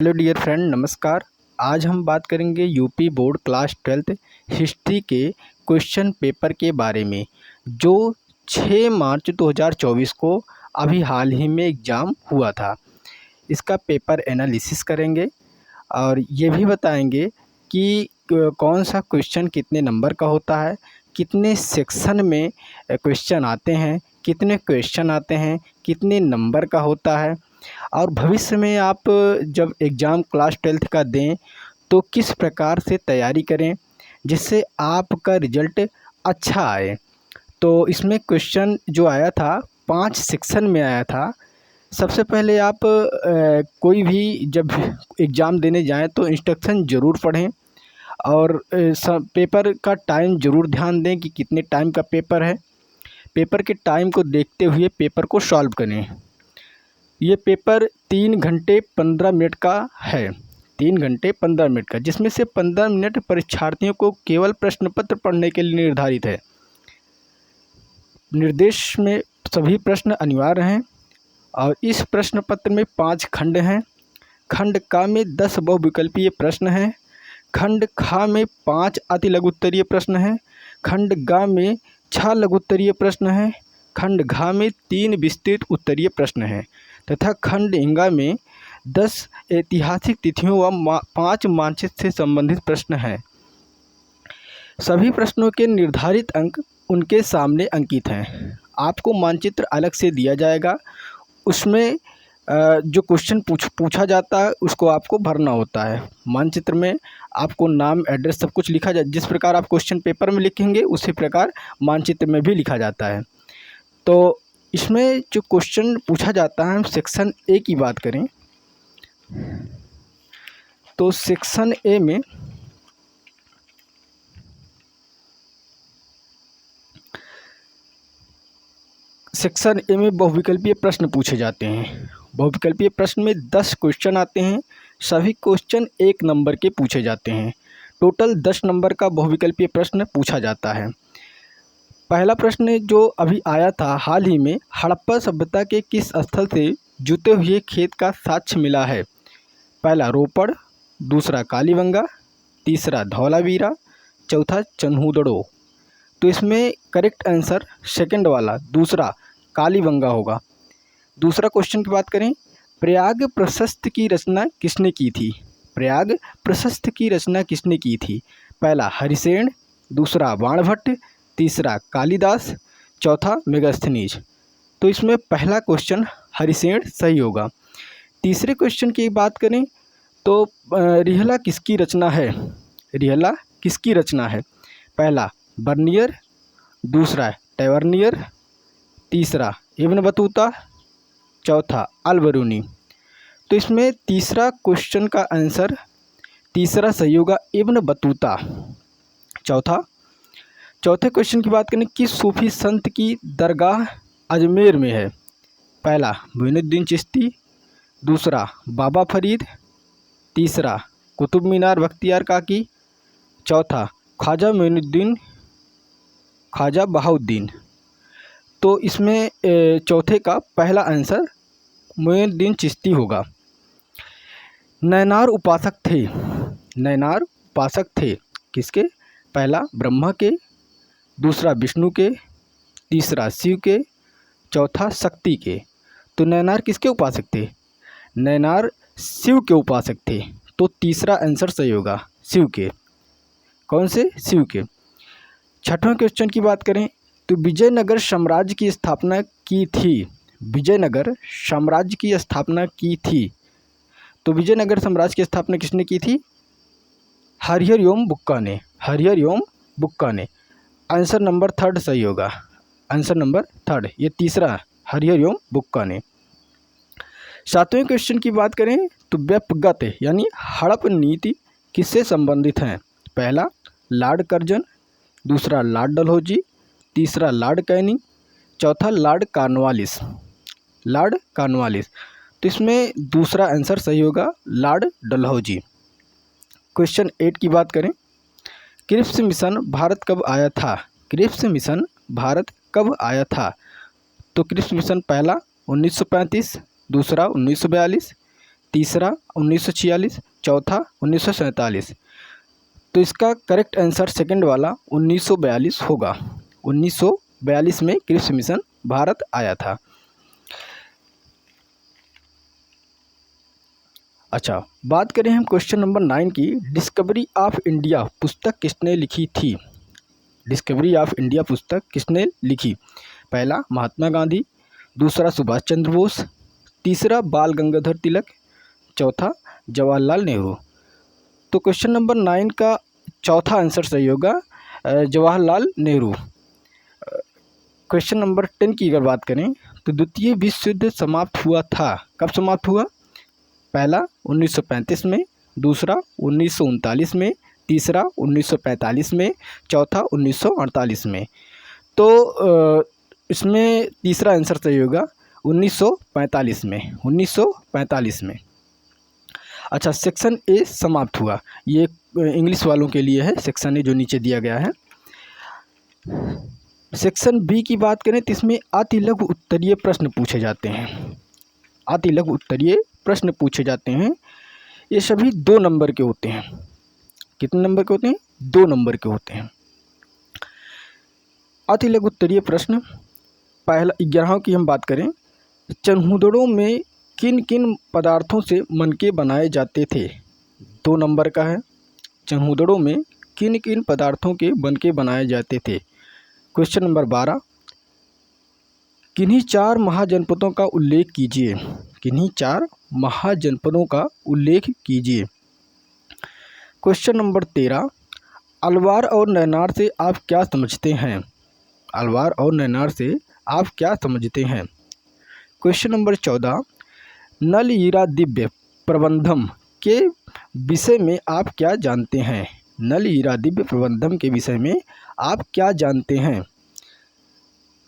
Hello dear friend, नमस्कार। आज हम बात करेंगे UP board class 12th history के क्वेश्चन पेपर के बारे में, जो 6 मार्च 2024 को अभी हाल ही में एग्ज़ाम हुआ था। इसका पेपर एनालिसिस करेंगे और ये भी बताएंगे कि कौन सा क्वेश्चन कितने नंबर का होता है, कितने सेक्शन में क्वेश्चन आते हैं, कितने क्वेश्चन आते हैं, कितने नंबर का होता है, और भविष्य में आप जब एग्ज़ाम क्लास 12th का दें तो किस प्रकार से तैयारी करें जिससे आपका रिज़ल्ट अच्छा आए। तो इसमें क्वेश्चन जो आया था 5 सेक्शन में आया था। सबसे पहले आप कोई भी जब एग्ज़ाम देने जाएं तो इंस्ट्रक्शन ज़रूर पढ़ें और सब पेपर का टाइम ज़रूर ध्यान दें कि कितने टाइम का पेपर है। पेपर के टाइम को देखते हुए पेपर को सॉल्व करें। ये पेपर 3 घंटे 15 मिनट का है, 3 घंटे 15 मिनट का, जिसमें से 15 मिनट परीक्षार्थियों को केवल प्रश्न पत्र पढ़ने के लिए निर्धारित है। निर्देश में सभी प्रश्न अनिवार्य हैं और इस प्रश्न पत्र में 5 खंड हैं। खंड का में 10 बहुविकल्पीय प्रश्न हैं। खंड खा में 5 अति लघु उत्तरीय प्रश्न हैं। खंड ग में 6 लघु उत्तरीय प्रश्न हैं। खंड घ में 3 विस्तृत उत्तरीय प्रश्न हैं तथा खंड इंगा में 10 ऐतिहासिक तिथियों व 5 मानचित्र से संबंधित प्रश्न हैं। सभी प्रश्नों के निर्धारित अंक उनके सामने अंकित हैं। आपको मानचित्र अलग से दिया जाएगा, उसमें जो क्वेश्चन पूछा जाता है उसको आपको भरना होता है। मानचित्र में आपको नाम, एड्रेस सब कुछ लिखा जिस प्रकार आप क्वेश्चन पेपर में लिखेंगे उसी प्रकार मानचित्र में भी लिखा जाता है। तो इसमें जो क्वेश्चन पूछा जाता है, हम सेक्शन ए की बात करें तो सेक्शन ए में बहुविकल्पीय प्रश्न पूछे जाते हैं। बहुविकल्पीय प्रश्न में 10 क्वेश्चन आते हैं। सभी क्वेश्चन 1 नंबर के पूछे जाते हैं। टोटल 10 नंबर का बहुविकल्पीय प्रश्न पूछा जाता है। पहला प्रश्न जो अभी आया था हाल ही में, हड़प्पा सभ्यता के किस स्थल से जुते हुए खेत का साक्ष्य मिला है? पहला रोपड़, दूसरा कालीबंगा, तीसरा धौलावीरा, चौथा चन्हूदड़ो। तो इसमें करेक्ट आंसर सेकंड वाला दूसरा कालीबंगा होगा। दूसरा क्वेश्चन की बात करें, प्रयाग प्रशस्त की रचना किसने की थी? प्रयाग प्रशस्त की रचना किसने की थी? पहला हरिसेन, दूसरा बाणभट्ट, तीसरा कालिदास, चौथा मेगास्थनीज। तो इसमें पहला क्वेश्चन हरिसेन सही होगा। तीसरे क्वेश्चन की बात करें तो रिहला किसकी रचना है? रिहला किसकी रचना है? पहला बर्नियर, दूसरा टैवर्नियर, तीसरा इब्न बतूता, चौथा अलबरूनी। तो इसमें तीसरा क्वेश्चन का आंसर तीसरा सही होगा, इब्न बतूता। चौथे क्वेश्चन की बात करें, किस सूफी संत की दरगाह अजमेर में है? पहला मोइनुद्दीन चिश्ती, दूसरा बाबा फरीद, तीसरा कुतुब मीनार बख्तियार काकी, चौथा ख्वाजा बहाउद्दीन। तो इसमें चौथे का पहला आंसर मोइनुद्दीन चिश्ती होगा। नैनार उपासक थे किसके? पहला ब्रह्मा के, दूसरा विष्णु के, तीसरा शिव के, चौथा शक्ति के। तो नैनार किसके उपासक थे? नैनार शिव के उपासक थे। तो तीसरा आंसर सही होगा, शिव के। कौन से? शिव के। छठवां क्वेश्चन की बात करें तो विजयनगर साम्राज्य की स्थापना की थी। विजयनगर साम्राज्य की स्थापना की थी। तो विजयनगर साम्राज्य की स्थापना किसने की थी? हरिहर एवं बुक्का ने। आंसर नंबर 3 सही होगा, आंसर नंबर 3। ये तीसरा हरिहर एवं बुक्का ने। सातवें क्वेश्चन की बात करें तो व्यपगत यानी हड़प नीति किससे संबंधित हैं? पहला लॉर्ड कर्जन, दूसरा लॉर्ड डलहौजी, तीसरा लॉर्ड कैनिंग, चौथा लॉर्ड कॉर्नवालिस। तो इसमें दूसरा आंसर सही होगा, लॉर्ड डलहौजी। क्वेश्चन 8 की बात करें, क्रिप्स मिशन भारत कब आया था? तो क्रिप्स मिशन पहला 1935, दूसरा 1942, तीसरा 1946, चौथा 1947। तो इसका करेक्ट आंसर सेकंड वाला 1942 होगा। 1942 में क्रिप्स मिशन भारत आया था। अच्छा, बात करें हम क्वेश्चन नंबर 9 की। डिस्कवरी ऑफ इंडिया पुस्तक किसने लिखी थी? डिस्कवरी ऑफ इंडिया पुस्तक किसने लिखी? पहला महात्मा गांधी, दूसरा सुभाष चंद्र बोस, तीसरा बाल गंगाधर तिलक, चौथा जवाहरलाल नेहरू। तो क्वेश्चन नंबर 9 का चौथा आंसर सही होगा, जवाहरलाल नेहरू। क्वेश्चन नंबर 10 की अगर बात करें तो द्वितीय विश्व युद्ध समाप्त हुआ था, कब समाप्त हुआ? पहला 1935 में, दूसरा 1939 में, तीसरा 1945 में, चौथा 1948 में। तो इसमें तीसरा आंसर सही होगा 1945 में, 1945 में। अच्छा, सेक्शन ए समाप्त हुआ, ये इंग्लिश वालों के लिए है सेक्शन ए जो नीचे दिया गया है। सेक्शन बी की बात करें तो इसमें अति लघु उत्तरीय प्रश्न पूछे जाते हैं। अति लघु उत्तरीय प्रश्न पूछे जाते हैं। ये सभी 2 नंबर के होते हैं। कितने नंबर के होते हैं? 2 नंबर के होते हैं। अति लघु उत्तरीय प्रश्न पहला 11 की हम बात करें, चनहुदड़ों में किन किन पदार्थों से मनके बनाए जाते थे? 2 नंबर का है। चनहुदड़ों में किन किन पदार्थों के बनके बनाए जाते थे? क्वेश्चन नंबर 12, किन्हीं 4 महाजनपदों का उल्लेख कीजिए। किन्हीं 4 महाजनपदों का उल्लेख कीजिए। क्वेश्चन नंबर 13, अलवार और नैनार से आप क्या समझते हैं? अलवार और नैनार से आप क्या समझते हैं? क्वेश्चन नंबर 14, नल हीरा दिव्य प्रबंधम के विषय में आप क्या जानते हैं? नल हीरा दिव्य प्रबंधम के विषय में आप क्या जानते हैं?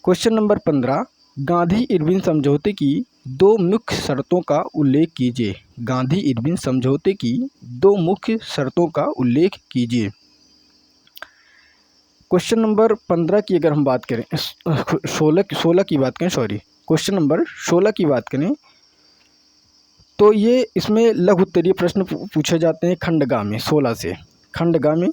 क्वेश्चन नंबर 15, गांधी इरविन समझौते की 2 मुख्य शर्तों का उल्लेख कीजिए। गांधी इरविन समझौते की 2 मुख्य शर्तों का उल्लेख कीजिए। क्वेश्चन नंबर 15 की अगर हम बात करें, 16 की बात करें, क्वेश्चन नंबर 16 की बात करें तो ये इसमें लघु उत्तरीय प्रश्न पूछे जाते हैं खंडगा में। 16 से खंडगा में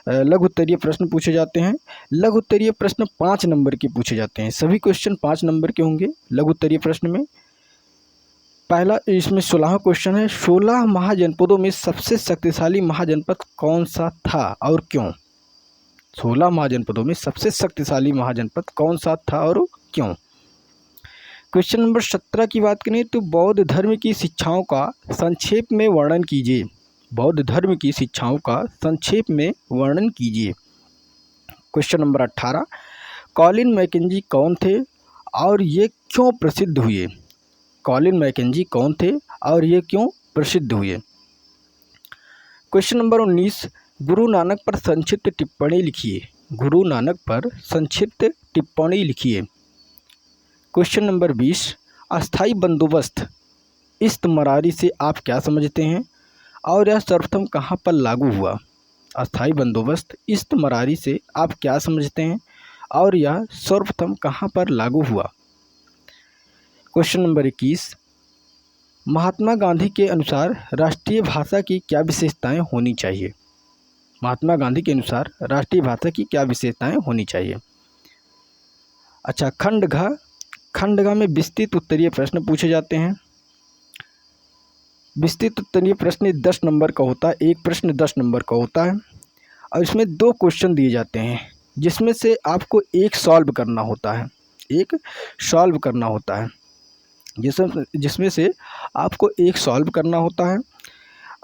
लघु उत्तरीय प्रश्न पूछे जाते हैं। लघु उत्तरीय प्रश्न 5 नंबर के पूछे जाते हैं। सभी क्वेश्चन 5 नंबर के होंगे लघु उत्तरीय प्रश्न में। पहला इसमें 16वां क्वेश्चन है, 16 महाजनपदों में सबसे शक्तिशाली महाजनपद कौन सा था और क्यों? 16 महाजनपदों में सबसे शक्तिशाली महाजनपद कौन सा था और क्यों? क्वेश्चन नंबर 17 की बात करें तो बौद्ध धर्म की शिक्षाओं का संक्षेप में वर्णन कीजिए। बौद्ध धर्म की शिक्षाओं का संक्षेप में वर्णन कीजिए। क्वेश्चन नंबर 18, कॉलिन मैकेंजी कौन थे और ये क्यों प्रसिद्ध हुए? कॉलिन मैकेंजी कौन थे और ये क्यों प्रसिद्ध हुए? क्वेश्चन नंबर 19, गुरु नानक पर संक्षिप्त टिप्पणी लिखिए। गुरु नानक पर संक्षिप्त टिप्पणी लिखिए। क्वेश्चन नंबर 20, अस्थाई बंदोबस्त इस्तमरारी से आप क्या समझते हैं और यह सर्वप्रथम कहाँ पर लागू हुआ? अस्थाई बंदोबस्त इस्तमरारी से आप क्या समझते हैं और यह सर्वप्रथम कहाँ पर लागू हुआ? क्वेश्चन नंबर 21, महात्मा गांधी के अनुसार राष्ट्रीय भाषा की क्या विशेषताएं होनी चाहिए? महात्मा गांधी के अनुसार राष्ट्रीय भाषा की क्या विशेषताएं होनी चाहिए? अच्छा, खंडगा में विस्तृत उत्तरीय प्रश्न पूछे जाते हैं। विस्तृत उत्तरीय प्रश्न 10 नंबर का होता है। एक प्रश्न 10 नंबर का होता है और इसमें 2 क्वेश्चन दिए जाते हैं जिसमें से आपको एक सॉल्व करना होता है। एक सॉल्व करना होता है जिसमें से आपको एक सॉल्व करना होता है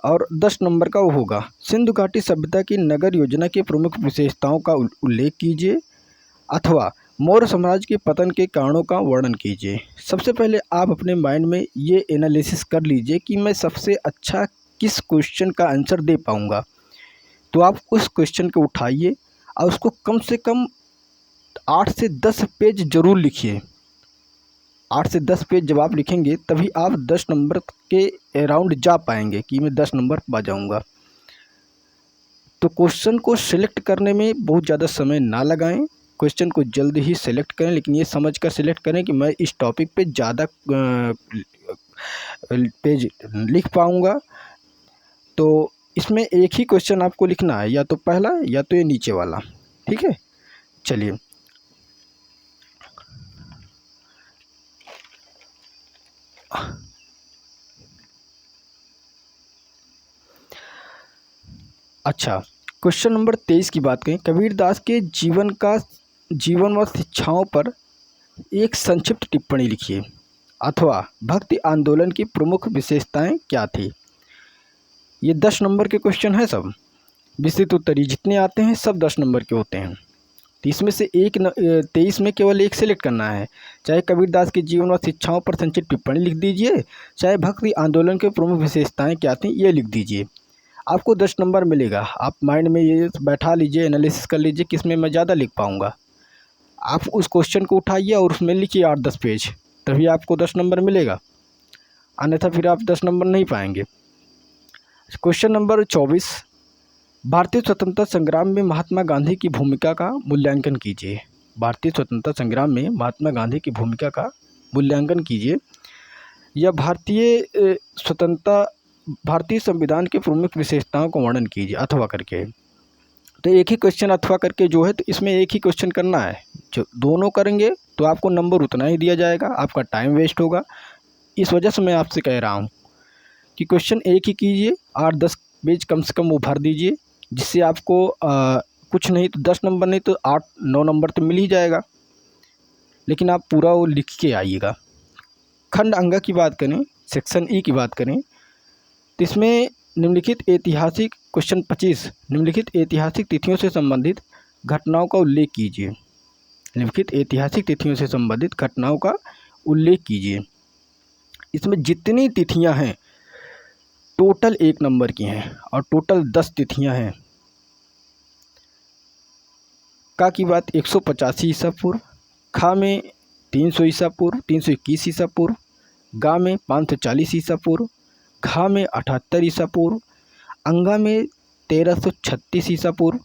और 10 नंबर का वो होगा, सिंधु घाटी सभ्यता की नगर योजना की प्रमुख विशेषताओं का उल्लेख कीजिए अथवा मौर्य साम्राज्य के पतन के कारणों का वर्णन कीजिए। सबसे पहले आप अपने माइंड में ये एनालिसिस कर लीजिए कि मैं सबसे अच्छा किस क्वेश्चन का आंसर दे पाऊँगा। तो आप उस क्वेश्चन को उठाइए और उसको कम से कम 8 से 10 पेज ज़रूर लिखिए। 8 से 10 पेज जब आप लिखेंगे तभी आप 10 नंबर के अराउंड जा पाएंगे कि मैं 10 नंबर पा जाऊँगा। तो क्वेश्चन को सिलेक्ट करने में बहुत ज़्यादा समय ना लगाएं क्वेश्चन को जल्द ही सेलेक्ट करें, लेकिन ये समझ कर सेलेक्ट करें कि मैं इस टॉपिक पे ज़्यादा पेज लिख पाऊँगा। तो इसमें एक ही क्वेश्चन आपको लिखना है, या तो पहला या तो ये नीचे वाला, ठीक है। चलिए, अच्छा, क्वेश्चन नंबर 23 की बात करें। कबीरदास के जीवन व शिक्षाओं पर एक संक्षिप्त टिप्पणी लिखिए, अथवा भक्ति आंदोलन की प्रमुख विशेषताएं क्या थी। ये 10 नंबर के क्वेश्चन हैं सब। विस्तृत उत्तरीय जितने आते हैं सब 10 नंबर के होते हैं। तो इसमें से 23 में केवल एक सेलेक्ट करना है। चाहे कबीरदास के जीवन व शिक्षाओं पर संक्षिप्त टिप्पणी लिख दीजिए, चाहे भक्ति आंदोलन के प्रमुख विशेषताएं क्या थी ये लिख दीजिए। आपको 10 नंबर मिलेगा। आप माइंड में ये बैठा लीजिए, एनालिसिस कर लीजिए किसमें मैं ज़्यादा लिख पाऊँगा। आप उस क्वेश्चन को उठाइए और उसमें लिखिए 8-10 पेज, तभी आपको 10 नंबर मिलेगा, अन्यथा फिर आप 10 नंबर नहीं पाएंगे। क्वेश्चन नंबर 24, भारतीय स्वतंत्रता संग्राम में महात्मा गांधी की भूमिका का मूल्यांकन कीजिए। भारतीय स्वतंत्रता संग्राम में महात्मा गांधी की भूमिका का मूल्यांकन कीजिए, या भारतीय संविधान के प्रमुख विशेषताओं को वर्णन कीजिए, अथवा करके। तो एक ही क्वेश्चन अथवा करके जो है, तो इसमें एक ही क्वेश्चन करना है। जो दोनों करेंगे तो आपको नंबर उतना ही दिया जाएगा, आपका टाइम वेस्ट होगा। इस वजह से मैं आपसे कह रहा हूँ कि क्वेश्चन एक ही कीजिए, 8-10 पेज कम से कम वो भर दीजिए, जिससे आपको कुछ नहीं तो 10 नंबर नहीं तो 8-9 नंबर तो मिल ही जाएगा। लेकिन आप पूरा वो लिख के आइएगा। खंड अंग की बात करें, सेक्शन ई की बात करें, तो इसमें निम्नलिखित ऐतिहासिक क्वेश्चन 25, निम्नलिखित ऐतिहासिक तिथियों से संबंधित घटनाओं का उल्लेख कीजिए। निम्नलिखित ऐतिहासिक तिथियों से संबंधित घटनाओं का उल्लेख कीजिए। इसमें जितनी तिथियां हैं टोटल 1 नंबर की हैं, और टोटल 10 तिथियां हैं। का की बात 185 ईसा पूर्व, खा में 300 ईसा पूर्व, 321 ईसा पूर्व, गा में 540 ईसा पूर्व, घा में 78 ईसा पूर्व, अंगा में 1336 ईसा पूर्व,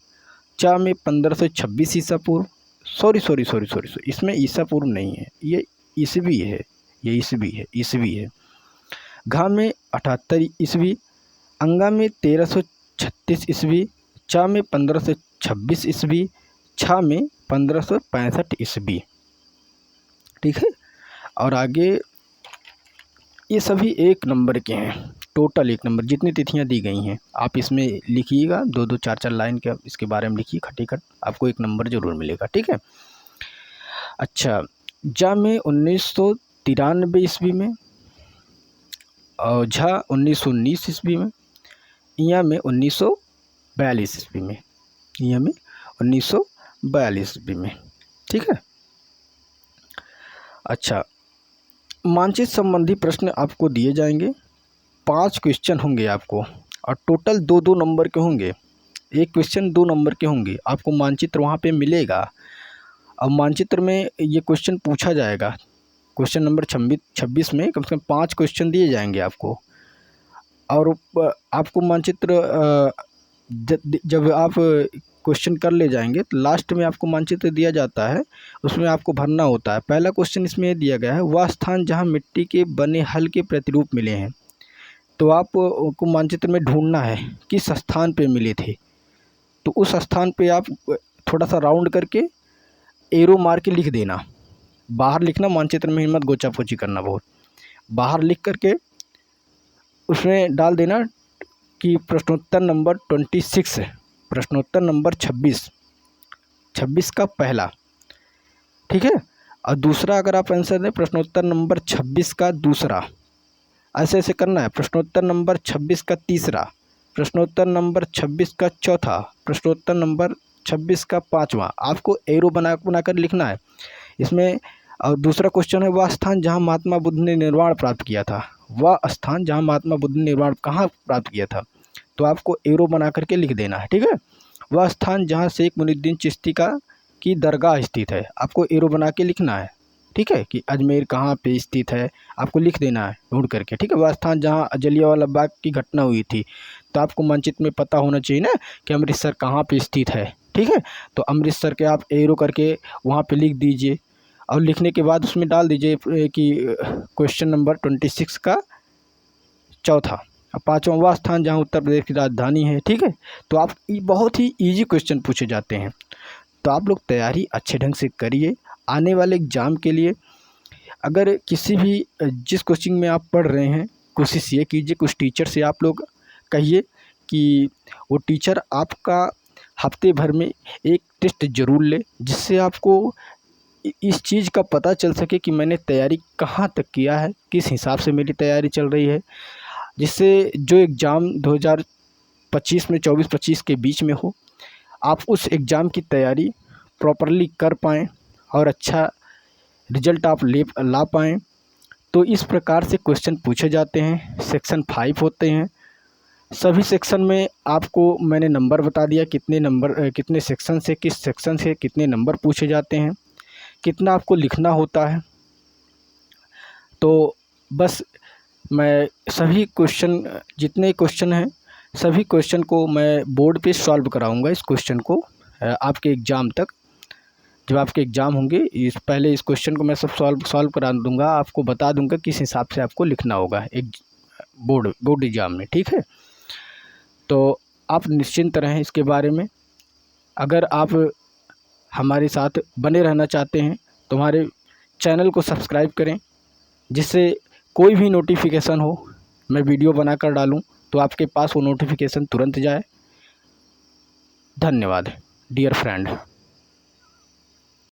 चा में 1526 ईसा पूर्व। सॉरी, इसमें ईसा पूर्व नहीं है, ये ईसवी है, ये ईसवी है। घा में 78 ईसवी, अंगा में 1336 ईसवी, चा में 1526 ईसवी, छा में 1565 ईसवी, ठीक है। और आगे ये सभी 1 नंबर के हैं, टोटल 1 नंबर। जितनी तिथियां दी गई हैं आप इसमें लिखिएगा, 2-2, 4-4 लाइन के इसके बारे में लिखिए खटीखट, आपको 1 नंबर जरूर मिलेगा, ठीक है। अच्छा, जा में 1993 ईस्वी में, और झा 1919 ईस्वी में, इया में 1942 ईस्वी में, इया में 1942 ईस्वी में, ठीक है। अच्छा, मानचित्र संबंधी प्रश्न आपको दिए जाएंगे। 5 क्वेश्चन होंगे आपको, और टोटल 2-2 नंबर के होंगे। एक क्वेश्चन 2 नंबर के होंगे। आपको मानचित्र वहाँ पे मिलेगा, और मानचित्र में ये क्वेश्चन पूछा जाएगा। क्वेश्चन नंबर 26 में कम से कम 5 क्वेश्चन दिए जाएंगे आपको। और आपको मानचित्र जब आप क्वेश्चन कर ले जाएंगे तो लास्ट में आपको मानचित्र दिया जाता है, उसमें आपको भरना होता है। पहला क्वेश्चन इसमें ये दिया गया है, वह स्थान जहां मिट्टी के बने हल के प्रतिरूप मिले हैं। तो आपको मानचित्र में ढूंढना है किस स्थान पे मिले थे। तो उस स्थान पे आप थोड़ा सा राउंड करके एरो मार के लिख देना। बाहर लिखना, मानचित्र में हिम्मत गोचा पोची करना बहुत। बाहर लिख करके उसमें डाल देना कि प्रश्नोत्तर नंबर 26, प्रश्नोत्तर नंबर 26 का पहला, ठीक है। और दूसरा अगर आप आंसर दें प्रश्नोत्तर नंबर 26 का दूसरा, ऐसे ऐसे करना है। प्रश्नोत्तर नंबर 26 का तीसरा, प्रश्नोत्तर नंबर 26 का चौथा, प्रश्नोत्तर नंबर 26 का पाँचवा। आपको एरो बना कर लिखना है इसमें। और दूसरा क्वेश्चन है, वह स्थान जहाँ महात्मा बुद्ध ने निर्वाण प्राप्त किया था। वह स्थान जहाँ महात्मा बुद्ध ने निर्वाण कहाँ प्राप्त किया था, तो आपको एरो बना करके लिख देना है, ठीक है। वह स्थान जहाँ शेख मुइनुद्दीन चिश्ती की दरगाह स्थित है, आपको एरो बना के लिखना है, ठीक है, कि अजमेर कहाँ पे स्थित है, आपको लिख देना है ढूंढ करके, ठीक है। वह स्थान जहाँ जलियांवाला बाग की घटना हुई थी, तो आपको मानचित्र में पता होना चाहिए ना कि अमृतसर कहाँ पे स्थित है, ठीक है। तो अमृतसर के आप एरो करके वहाँ पे लिख दीजिए और लिखने के बाद उसमें डाल दीजिए कि क्वेश्चन नंबर 26 का चौथा, पाँचवां वह स्थान जहाँ उत्तर प्रदेश की राजधानी है। ठीक है। तो आप बहुत ही ईजी क्वेश्चन पूछे जाते हैं। तो आप लोग तैयारी अच्छे ढंग से करिए आने वाले एग्ज़ाम के लिए। अगर किसी भी जिस कोचिंग में आप पढ़ रहे हैं, कोशिश ये कीजिए कुछ टीचर से आप लोग कहिए कि वो टीचर आपका हफ्ते भर में एक टेस्ट ज़रूर ले, जिससे आपको इस चीज़ का पता चल सके कि मैंने तैयारी कहाँ तक किया है, किस हिसाब से मेरी तैयारी चल रही है, जिससे जो एग्ज़ाम 2025 में 24-25 के बीच में हो, आप उस एग्ज़ाम की तैयारी प्रॉपरली कर पाएँ और अच्छा रिजल्ट आप ला पाएँ। तो इस प्रकार से क्वेश्चन पूछे जाते हैं। सेक्शन 5 होते हैं। सभी सेक्शन में आपको मैंने नंबर बता दिया, कितने नंबर कितने सेक्शन से किस सेक्शन से कितने नंबर पूछे जाते हैं, कितना आपको लिखना होता है। तो बस मैं सभी क्वेश्चन जितने क्वेश्चन हैं सभी क्वेश्चन को मैं बोर्ड पे सॉल्व कराऊंगा। इस क्वेश्चन को आपके एग्ज़ाम तक, जब आपके एग्ज़ाम होंगे इस पहले इस क्वेश्चन को मैं सब सॉल्व करा दूंगा, आपको बता दूंगा किस हिसाब से आपको लिखना होगा एक बोर्ड एग्ज़ाम में। ठीक है। तो आप निश्चिंत रहें इसके बारे में। अगर आप हमारे साथ बने रहना चाहते हैं तो हमारे चैनल को सब्सक्राइब करें, जिससे कोई भी नोटिफिकेशन हो, मैं वीडियो बनाकर डालूं तो आपके पास वो नोटिफिकेशन तुरंत जाए। धन्यवाद डियर फ्रेंड।